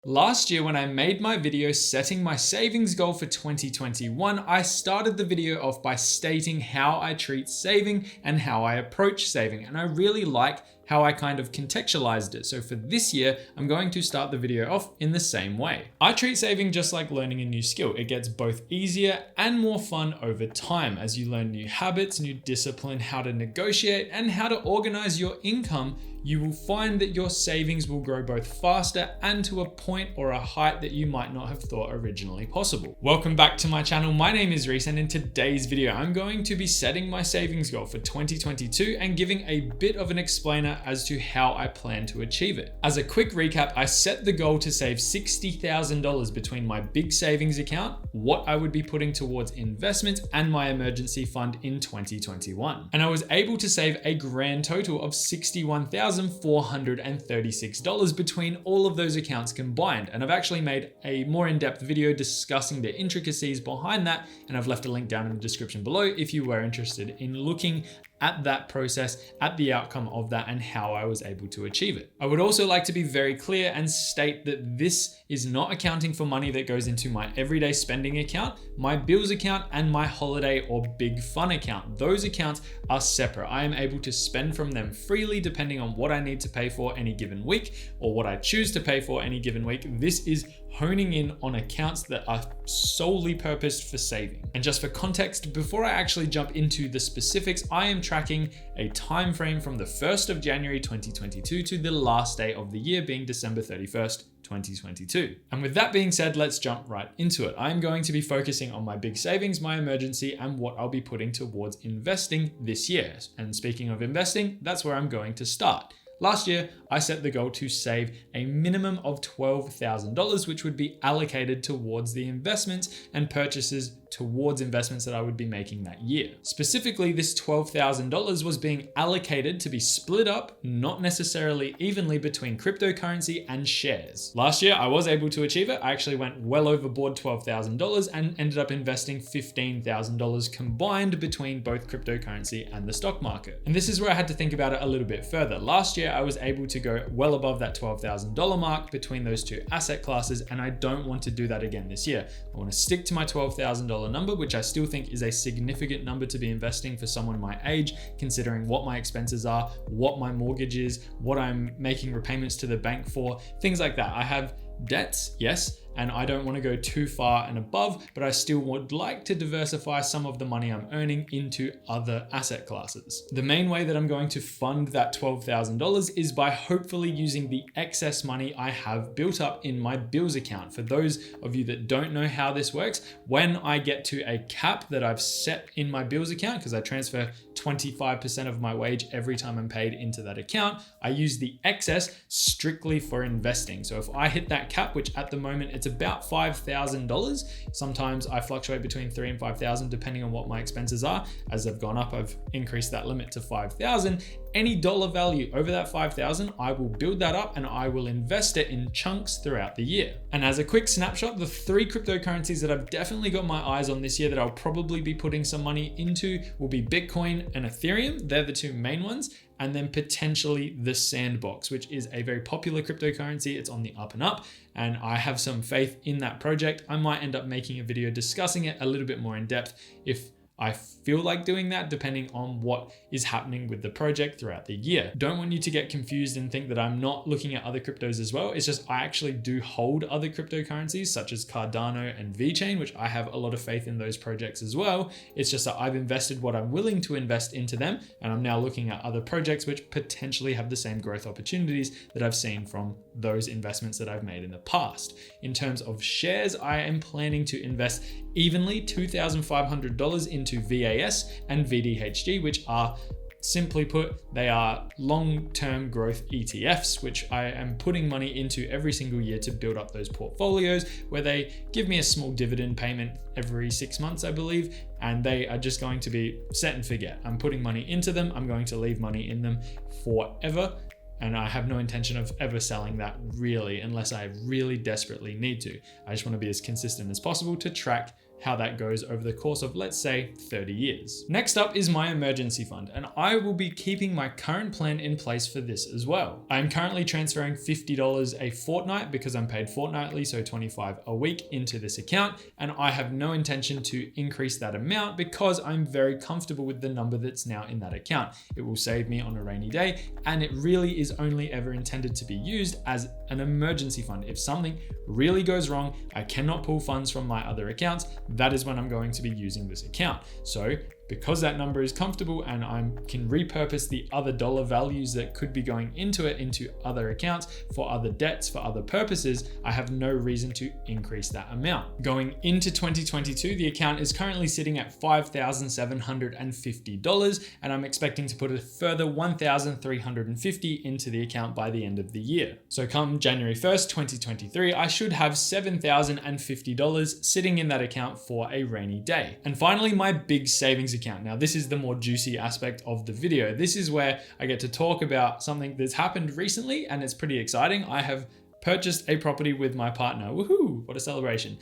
Last year, when I made my video setting my savings goal for 2021, I started the video off by stating how I treat saving and how I approach saving. And I really like how I kind of contextualized it. So for this year, I'm going to start the video off in the same way. I treat saving just like learning a new skill. It gets both easier and more fun over time as you learn new habits, new discipline, how to negotiate, and how to organize your income. You will find that your savings will grow both faster and to a point or a height that you might not have thought originally possible. Welcome back to my channel. My name is Reese, and in today's video, I'm going to be setting my savings goal for 2022 and giving a bit of an explainer as to how I plan to achieve it. As a quick recap, I set the goal to save $60,000 between my big savings account, what I would be putting towards investments, and my emergency fund in 2021. And I was able to save a grand total of $61,436 between all of those accounts combined. And I've actually made a more in-depth video discussing the intricacies behind that, and I've left a link down in the description below if you were interested in looking at that process, at the outcome of that, and how I was able to achieve it. I would also like to be very clear and state that this is not accounting for money that goes into my everyday spending account, my bills account, and my holiday or big fun account. Those accounts are separate. I am able to spend from them freely depending on what I need to pay for any given week or what I choose to pay for any given week. This is honing in on accounts that are solely purposed for saving. And just for context, before I actually jump into the specifics, I am tracking a time frame from the 1st of January 2022 to the last day of the year, being December 31st, 2022. And with that being said, let's jump right into it. I'm going to be focusing on my big savings, my emergency, and what I'll be putting towards investing this year. And speaking of investing, that's where I'm going to start. Last year, I set the goal to save a minimum of $12,000, which would be allocated towards the investments and purchases towards investments that I would be making that year. Specifically, this $12,000 was being allocated to be split up, not necessarily evenly, between cryptocurrency and shares. Last year, I was able to achieve it. I actually went well overboard $12,000 and ended up investing $15,000 combined between both cryptocurrency and the stock market. And this is where I had to think about it a little bit further. Last year, I was able to go well above that $12,000 mark between those two asset classes, and I don't want to do that again this year. I want to stick to my $12,000 number, which I still think is a significant number to be investing for someone my age, considering what my expenses are, what my mortgage is, what I'm making repayments to the bank for, things like that. I have debts, yes, and I don't want to go too far and above, but I still would like to diversify some of the money I'm earning into other asset classes. The main way that I'm going to fund that $12,000 is by hopefully using the excess money I have built up in my bills account. For those of you that don't know how this works, when I get to a cap that I've set in my bills account, because I transfer 25% of my wage every time I'm paid into that account, I use the excess strictly for investing. So if I hit that cap, which at the moment it's about $5,000, sometimes I fluctuate between $3,000 and $5,000 depending on what my expenses are. As I've gone up, I've increased that limit to $5,000. Any dollar value over that $5,000, I will build that up and I will invest it in chunks throughout the year. And as a quick snapshot, the 3 cryptocurrencies that I've definitely got my eyes on this year that I'll probably be putting some money into will be Bitcoin and Ethereum. They're the 2 main ones. And then potentially the Sandbox, which is a very popular cryptocurrency. It's on the up and up, and I have some faith in that project. I might end up making a video discussing it a little bit more in depth if I feel like doing that, depending on what is happening with the project throughout the year. Don't want you to get confused and think that I'm not looking at other cryptos as well. It's just I actually do hold other cryptocurrencies such as Cardano and VeChain, which I have a lot of faith in those projects as well. It's just that I've invested what I'm willing to invest into them, and I'm now looking at other projects which potentially have the same growth opportunities that I've seen from those investments that I've made in the past. In terms of shares, I am planning to invest evenly $2,500 into VAS and VDHG, which are, simply put, they are long-term growth ETFs, which I am putting money into every single year to build up those portfolios, where they give me a small dividend payment every 6 months, I believe, and they are just going to be set and forget. I'm putting money into them. I'm going to leave money in them forever. And I have no intention of ever selling that, really, unless I really desperately need to. I just want to be as consistent as possible to track how that goes over the course of, let's say, 30 years. Next up is my emergency fund, and I will be keeping my current plan in place for this as well. I'm currently transferring $50 a fortnight because I'm paid fortnightly, so $25 a week into this account, and I have no intention to increase that amount because I'm very comfortable with the number that's now in that account. It will save me on a rainy day, and it really is only ever intended to be used as an emergency fund. If something really goes wrong, I cannot pull funds from my other accounts, that is when I'm going to be using this account. So because that number is comfortable and I can repurpose the other dollar values that could be going into it into other accounts for other debts, for other purposes, I have no reason to increase that amount. Going into 2022, the account is currently sitting at $5,750, and I'm expecting to put a further $1,350 into the account by the end of the year. So come January 1st, 2023, I should have $7,050 sitting in that account for a rainy day. And finally, my big savings account. Now, this is the more juicy aspect of the video. This is where I get to talk about something that's happened recently, and it's pretty exciting. I have purchased a property with my partner. Woohoo, what a celebration.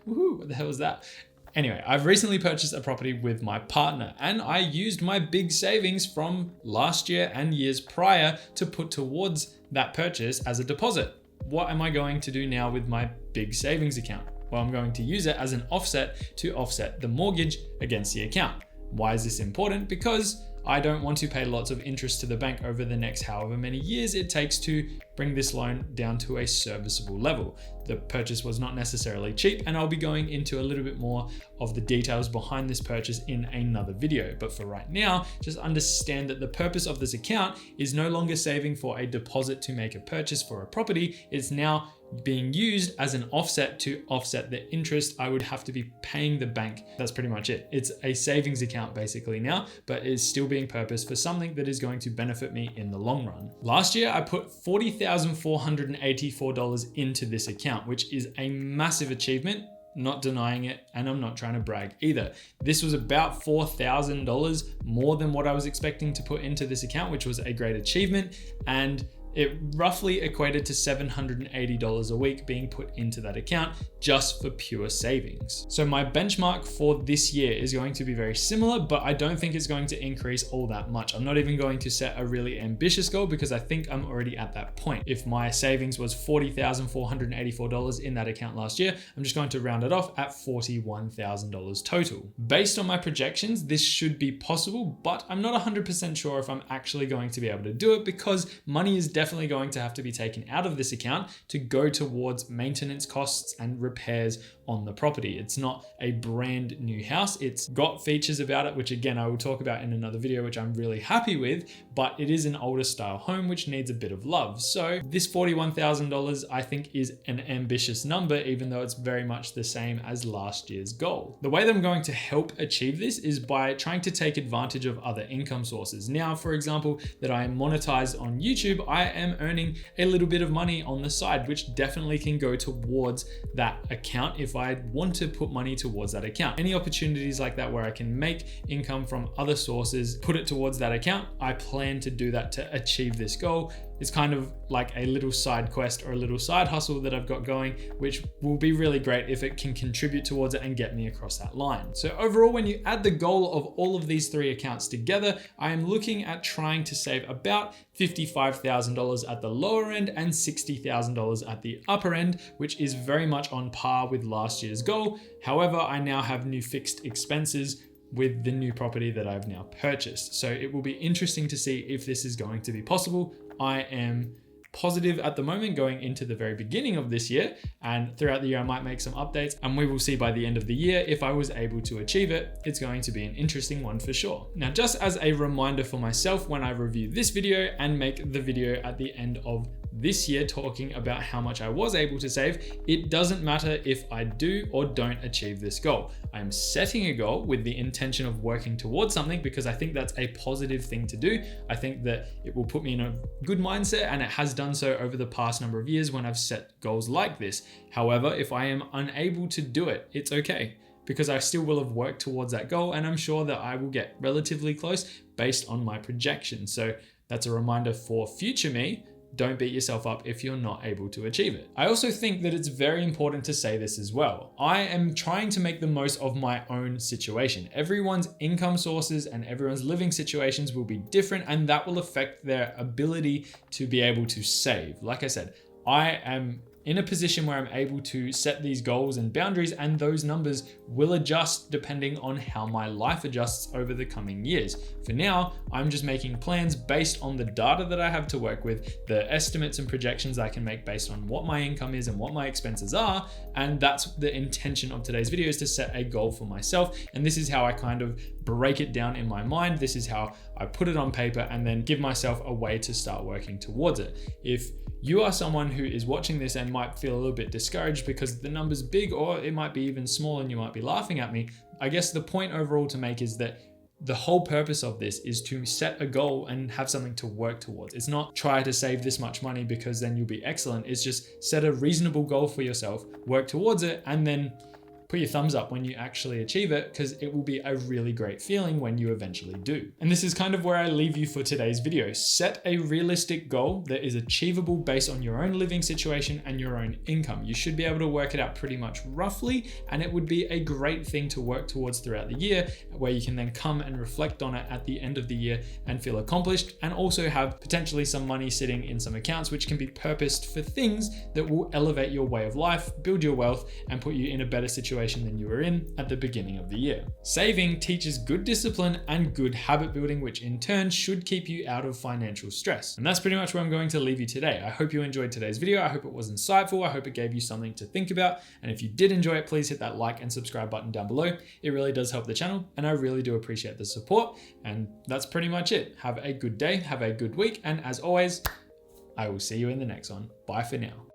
Woohoo, what the hell was that? Anyway, I've recently purchased a property with my partner, and I used my big savings from last year and years prior to put towards that purchase as a deposit. What am I going to do now with my big savings account? Well, I'm going to use it as an offset to offset the mortgage against the account. Why is this important? Because I don't want to pay lots of interest to the bank over the next however many years it takes to bring this loan down to a serviceable level. The purchase was not necessarily cheap, and I'll be going into a little bit more of the details behind this purchase in another video. But for right now, just understand that the purpose of this account is no longer saving for a deposit to make a purchase for a property. It's now being used as an offset to offset the interest I would have to be paying the bank. That's pretty much it. It's a savings account basically now, but is still being purposed for something that is going to benefit me in the long run. Last year, I put $40,484 into this account, which is a massive achievement. Not denying it, and I'm not trying to brag either. This was about $4,000 more than what I was expecting to put into this account, which was a great achievement, and it roughly equated to $780 a week being put into that account just for pure savings. So my benchmark for this year is going to be very similar, but I don't think it's going to increase all that much. I'm not even going to set a really ambitious goal because I think I'm already at that point. If my savings was $40,484 in that account last year, I'm just going to round it off at $41,000 total. Based on my projections, this should be possible, but I'm not 100% sure if I'm actually going to be able to do it because money is definitely going to have to be taken out of this account to go towards maintenance costs and repairs on the property. It's not a brand new house. It's got features about it, which again, I will talk about in another video, which I'm really happy with, but it is an older style home, which needs a bit of love. So this $41,000 I think is an ambitious number, even though it's very much the same as last year's goal. The way that I'm going to help achieve this is by trying to take advantage of other income sources. Now, for example, that I am monetized on YouTube, I am earning a little bit of money on the side, which definitely can go towards that account if I want to put money towards that account. Any opportunities like that where I can make income from other sources, put it towards that account, I plan to do that to achieve this goal. It's kind of like a little side quest or a little side hustle that I've got going, which will be really great if it can contribute towards it and get me across that line. So overall, when you add the goal of all of these three accounts together, I am looking at trying to save about $55,000 at the lower end and $60,000 at the upper end, which is very much on par with last year's goal. However, I now have new fixed expenses with the new property that I've now purchased. So it will be interesting to see if this is going to be possible. I am positive at the moment going into the very beginning of this year, and throughout the year I might make some updates, and we will see by the end of the year if I was able to achieve it. It's going to be an interesting one for sure. Now, just as a reminder for myself when I review this video and make the video at the end of this year talking about how much I was able to save, it doesn't matter if I do or don't achieve this goal. I'm setting a goal with the intention of working towards something because I think that's a positive thing to do. I think that it will put me in a good mindset, and it has done so over the past number of years when I've set goals like this. However, if I am unable to do it, it's okay, because I still will have worked towards that goal, and I'm sure that I will get relatively close based on my projections. So that's a reminder for future me don't beat yourself up if you're not able to achieve it. I also think that it's very important to say this as well. I am trying to make the most of my own situation. Everyone's income sources and everyone's living situations will be different, and that will affect their ability to be able to save. Like I said, I am in a position where I'm able to set these goals and boundaries, and those numbers will adjust depending on how my life adjusts over the coming years. For now, I'm just making plans based on the data that I have to work with, the estimates and projections I can make based on what my income is and what my expenses are. And that's the intention of today's video, is to set a goal for myself. And this is how I kind of break it down in my mind. This is how I put it on paper and then give myself a way to start working towards it. If you are someone who is watching this and might feel a little bit discouraged because the number's big, or it might be even small and you might be laughing at me, I guess the point overall to make is that the whole purpose of this is to set a goal and have something to work towards. It's not try to save this much money because then you'll be excellent. It's just set a reasonable goal for yourself, work towards it, and then put your thumbs up when you actually achieve it, because it will be a really great feeling when you eventually do. And this is kind of where I leave you for today's video. Set a realistic goal that is achievable based on your own living situation and your own income. You should be able to work it out pretty much roughly, and it would be a great thing to work towards throughout the year, where you can then come and reflect on it at the end of the year and feel accomplished, and also have potentially some money sitting in some accounts which can be purposed for things that will elevate your way of life, build your wealth, and put you in a better situation than you were in at the beginning of the year. Saving teaches good discipline and good habit building, which in turn should keep you out of financial stress. And that's pretty much where I'm going to leave you today. I hope you enjoyed today's video. I hope it was insightful. I hope it gave you something to think about. And if you did enjoy it, please hit that like and subscribe button down below. It really does help the channel, and I really do appreciate the support. And that's pretty much it. Have a good day, have a good week, and as always, I will see you in the next one. Bye for now.